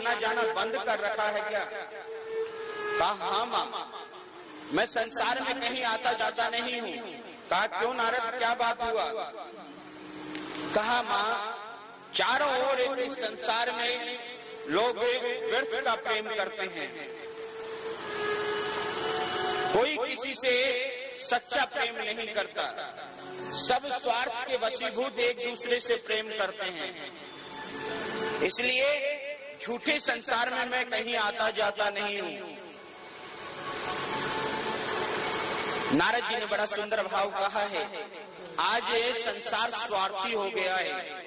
आना जाना बंद कर रखा है क्या? कहा हाँ माँ, मैं संसार में कहीं आता जाता नहीं हूँ। कहा क्यों नारद, क्या बात हुआ? कहा माँ, चारों ओर इस संसार में लोग व्यर्थ का प्रेम करते हैं, कोई किसी से सच्चा प्रेम नहीं करता, सब स्वार्थ के वशीभूत एक दूसरे से प्रेम करते हैं। इसलिए झूठे संसार में मैं कहीं आता जाता नहीं हूँ। नारद जी ने बड़ा सुंदर भाव कहा है, आज ये संसार स्वार्थी हो गया है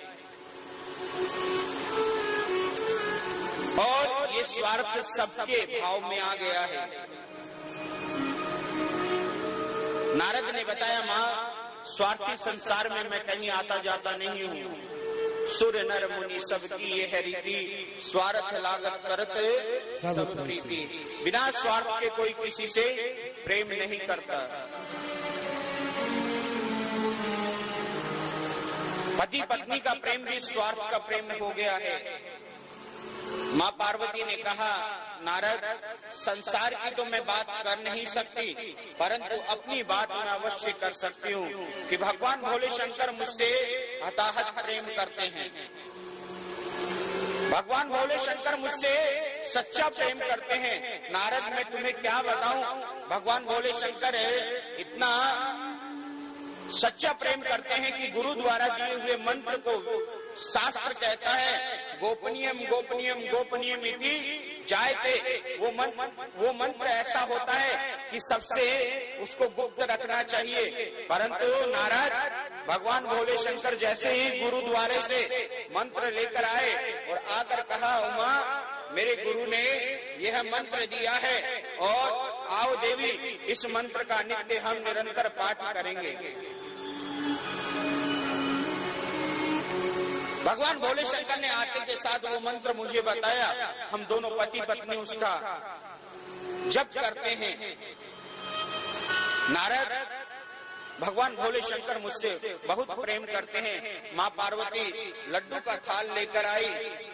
और ये स्वार्थ सबके भाव में आ गया है। नारद ने बताया माँ, स्वार्थी संसार में मैं कहीं आता जाता नहीं हूँ। सुर नर मुनि सबकी ये है रीति, स्वार्थ लागत करते सब प्रीति। बिना स्वार्थ के कोई किसी से प्रेम नहीं करता। पति पत्नी का प्रेम भी स्वार्थ का प्रेम हो गया है। माँ पार्वती ने कहा, नारद, संसार की तो मैं बात कर नहीं सकती, परंतु अपनी बात मैं अवश्य कर सकती हूँ कि भगवान भोले शंकर मुझसे हताहत प्रेम करते हैं। भगवान भोले शंकर मुझसे सच्चा प्रेम करते हैं। नारद, मैं तुम्हें क्या बताऊं, भगवान भोले शंकर इतना सच्चा प्रेम करते हैं कि गुरु द्वारा दिए हुए मंत्र को शास्त्र कहता है गोपनीयम गोपनीयम गोपनीयम इति जायते। वो मंत्र ऐसा होता है कि सबसे उसको गुप्त रखना चाहिए। परंतु नारद, भगवान भोले शंकर जैसे ही गुरु द्वारे से मंत्र लेकर आए और आकर कहा, उमा, मेरे गुरु ने यह मंत्र दिया है और आओ देवी, इस मंत्र का नित्य हम निरंतर पाठ करेंगे। भगवान भोले शंकर ने आते के साथ वो मंत्र मुझे बताया। हम दोनों पति पत्नी उसका जप करते हैं। नारद, भगवान भोले शंकर मुझसे बहुत प्रेम करते हैं। माँ पार्वती लड्डू का थाल लेकर आई,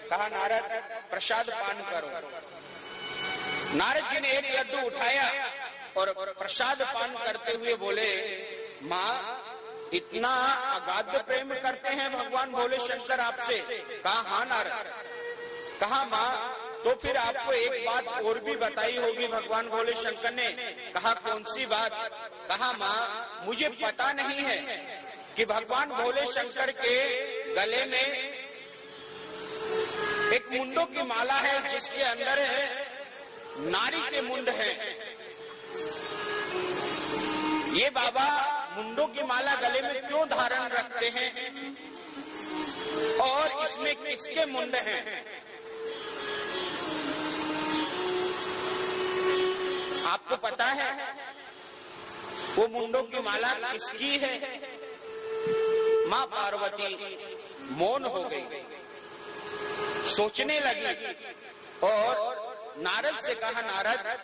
कहा, नारद, प्रसाद पान करो। नारद जी ने एक लड्डू उठाया और प्रसाद पान करते हुए बोले, माँ, इतना अगाध प्रेम करते हैं भगवान भोले शंकर आपसे? कहा हाँ नारद। कहा माँ, तो फिर आपको एक बात और भी बताई होगी भगवान भोले शंकर ने। कहा कौन सी बात? कहा माँ, मुझे पता नहीं है कि भगवान भोले शंकर के गले में एक मुंडों की माला है जिसके अंदर नारी के मुंड है। ये बाबा मुंडों की माला गले में क्यों धारण रखते हैं और इसमें किसके मुंड हैं? आपको पता है वो मुंडों की माला किसकी है? माँ पार्वती मौन हो गई, सोचने लगी और नारद से कहा, नारद,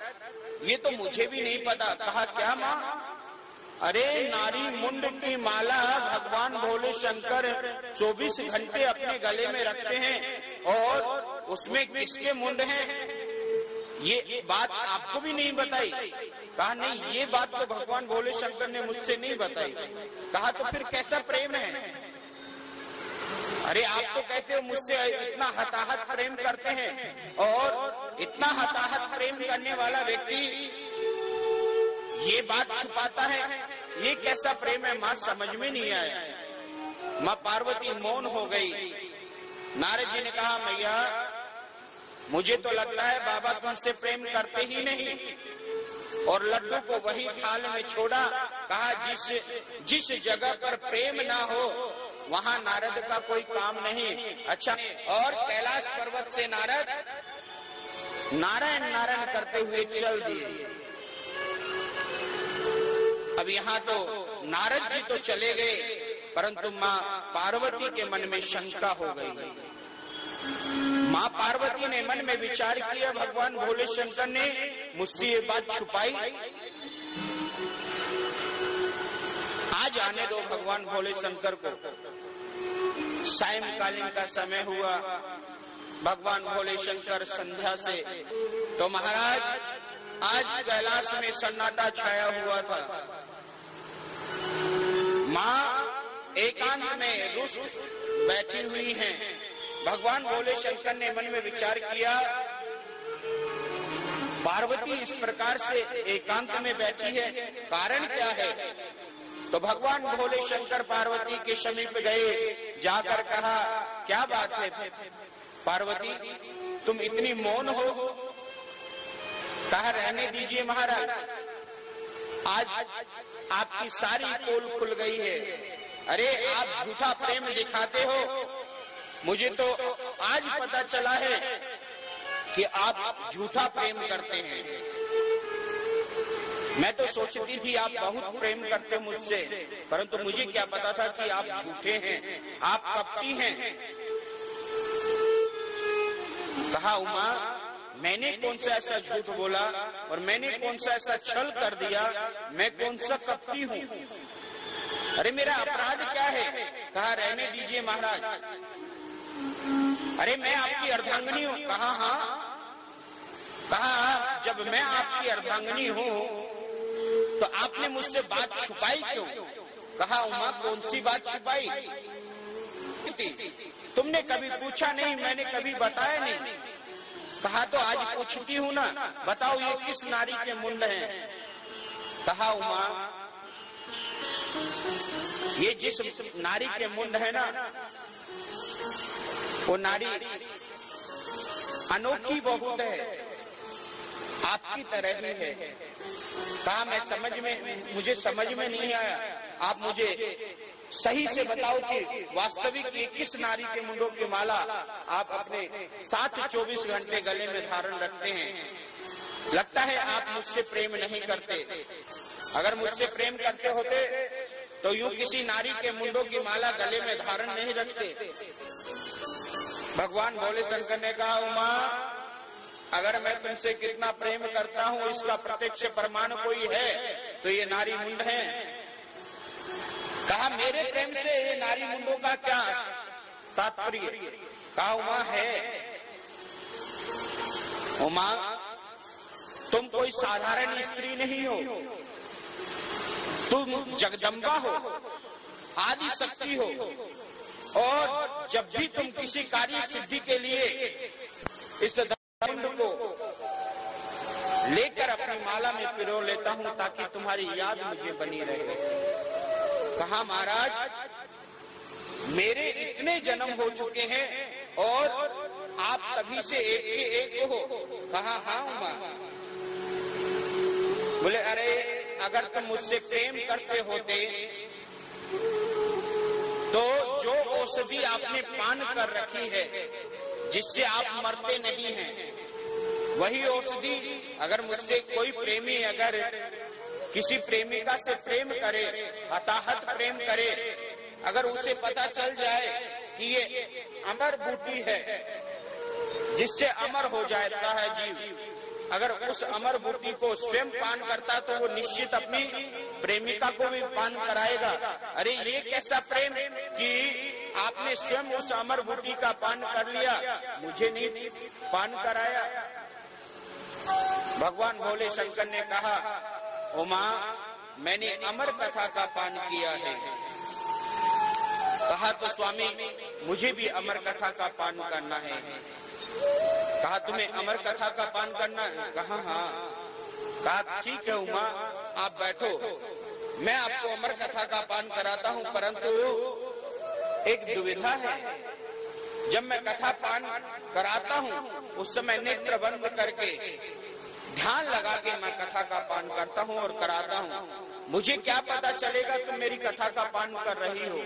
ये तो मुझे भी नहीं पता। कहा क्या माँ? अरे नारी मुंड की माला भगवान भोले शंकर 24 घंटे अपने गले में रखते हैं और उसमें किसके मुंड हैं? ये बात आपको भी नहीं बताई? कहा नहीं, ये बात तो भगवान भोले शंकर ने मुझसे नहीं बताई। कहा तो फिर कैसा प्रेम है? अरे आप तो कहते हो मुझसे इतना हताहत प्रेम करते हैं और इतना हताहत प्रेम करने वाला व्यक्ति ये बात छुपाता है, ये कैसा प्रेम है? माँ समझ में नहीं आया। माँ पार्वती मौन हो गई। नारद जी ने कहा, मैया, मुझे तो लगता है बाबा तुमसे प्रेम करते ही नहीं। और लड्डू को वही थाल में छोड़ा। कहा, जिस जगह पर प्रेम ना हो वहाँ नारद का कोई काम नहीं। अच्छा, और कैलाश पर्वत से नारद नारायण नारायण करते हुए चल दिए। अब यहाँ तो नारद जी तो चले गए, परंतु माँ पार्वती के मन में शंका हो गई। माँ पार्वती ने मन में विचार किया, भगवान भोले शंकर ने मुझसे ये बात छुपाई, आज आने दो भगवान भोले शंकर को। सायंकालीन का समय हुआ, भगवान भोले शंकर संध्या से। तो महाराज आज कैलाश में सन्नाटा छाया हुआ था। माँ एकांत में रुष्ट बैठी हुई हैं। भगवान भोले शंकर ने मन में विचार किया, पार्वती इस प्रकार से एकांत में बैठी है, कारण क्या है? तो भगवान भोले शंकर पार्वती के समीप गए, जाकर कहा, क्या बात है पार्वती, तुम इतनी मौन हो? कहा, रहने दीजिए महाराज, आज आपकी सारी पोल खुल गई है। अरे आप झूठा प्रेम दिखाते हो, मुझे तो आज पता चला है कि आप झूठा प्रेम करते हैं। मैं तो सोचती थी आप बहुत प्रेम करते मुझसे, परंतु मुझे क्या पता था कि आप झूठे हैं, आप कपटी हैं। कहा, उमा, मैंने कौन सा ऐसा झूठ बोला और मैंने कौन सा ऐसा छल कर दिया? मैं कौन सा कपटी हूँ? अरे मेरा अपराध क्या है? कहा, रहने दीजिए महाराज। अरे मैं आपकी अर्धांगिनी हूँ। कहा, हाँ। कहा, जब मैं आपकी अर्धांगिनी हूँ तो आपने मुझसे बात छुपाई क्यों? कहा, उमा, कौन सी बात छुपाई? तुमने कभी पूछा नहीं, मैंने कभी बताया नहीं। कहा, तो आज पूछती हूँ ना, बताओ ये किस नारी के मुंड हैं? कहा, उमा, ये जिस नारी के मुंड है ना, वो नारी अनोखी बहुत है, आपकी तरह ही है। कहा, मुझे समझ में नहीं आया, आप मुझे सही से बताओ कि वास्तविक ये किस नारी के मुंडों की माला आप अपने साथ 24 घंटे गले में धारण रखते हैं? लगता है आप मुझसे प्रेम नहीं करते। अगर मुझसे प्रेम करते होते तो यूं किसी नारी के मुंडों की माला गले में धारण नहीं रखते। भगवान भोले शंकर ने कहा, उमा, अगर मैं तुमसे कितना प्रेम करता हूँ इसका प्रत्यक्ष प्रमाण कोई है तो ये नारी मुंड है। कहा, मेरे प्रेम से ये नारी मुंडों का क्या तात्पर्य? कहा, उमा, है। उमा, तुम कोई साधारण स्त्री नहीं हो, तुम जगदम्बा हो, आदि शक्ति हो, और जब भी तुम किसी कार्य सिद्धि के लिए इस मुंड को लेकर अपनी माला में पिरो लेता हूँ ताकि तुम्हारी याद मुझे बनी रहे। कहा, महाराज, मेरे इतने जन्म हो चुके हैं और आप तभी से एक के एक हो। कहा, हाँ उमा। बोले, अरे अगर तुम मुझसे प्रेम करते होते तो जो औषधि आपने पान कर रखी है जिससे आप मरते नहीं हैं, वही औषधि अगर मुझसे कोई प्रेमी अगर किसी प्रेमिका से प्रेम करे, अताहत प्रेम करे, अगर उसे पता चल जाए कि ये अमर बूटी है जिससे अमर हो जाता है जीव, अगर उस अमर बूटी को स्वयं पान करता तो वो निश्चित अपनी प्रेमिका को भी पान कराएगा। अरे ये कैसा प्रेम कि आपने स्वयं उस अमर बूटी का पान कर लिया, मुझे नहीं पान कराया। भगवान भोले शंकर ने कहा, उमा, मैंने अमर कथा का पान किया है। कहा, तो स्वामी मुझे भी अमर कथा का पान करना है। कहा, तुम्हें अमर कथा का पान करना है? कहा, हाँ। कहा, ठीक है उमा, आप बैठो, मैं आपको अमर कथा का पान कराता हूँ, परंतु एक दुविधा है। जब मैं कथा पान कराता हूँ उस समय नेत्र बंद करके ध्यान लगा के मैं कथा का पान करता हूँ और कराता हूँ। मुझे क्या पता चलेगा तुम मेरी कथा का पान कर रही हो?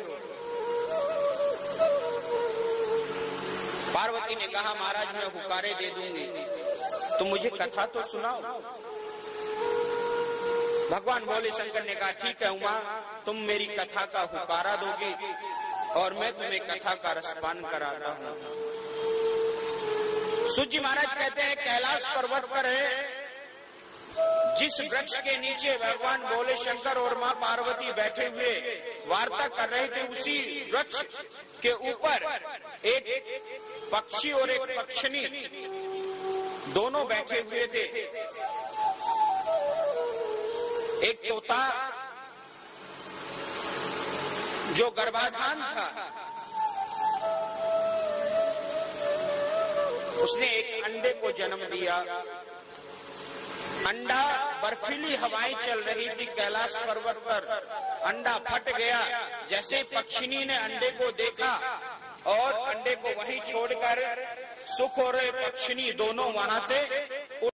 पार्वती ने कहा, महाराज मैं हुकारे दे दूंगी, तुम मुझे कथा तो सुनाओ। भगवान भोले शंकर ने कहा, ठीक है उमा, तुम मेरी कथा का हुकारा दोगी और मैं तुम्हें कथा का रसपान कराता हूँ। सूत जी महाराज कहते हैं, कैलाश पर्वत पर है जिस वृक्ष के नीचे भगवान भोले शंकर और माँ पार्वती बैठे हुए वार्ता कर रहे थे, उसी वृक्ष के ऊपर एक पक्षी और एक पक्षिनी दोनों बैठे हुए थे। एक तोता जो गर्भाधान था, उसने एक अंडे को जन्म दिया। अंडा, बर्फीली हवाएं चल रही थी कैलाश पर्वत पर, अंडा फट गया। जैसे पक्षिनी ने अंडे को देखा और अंडे को वहीं छोड़कर सुख और पक्षिनी दोनों वहां से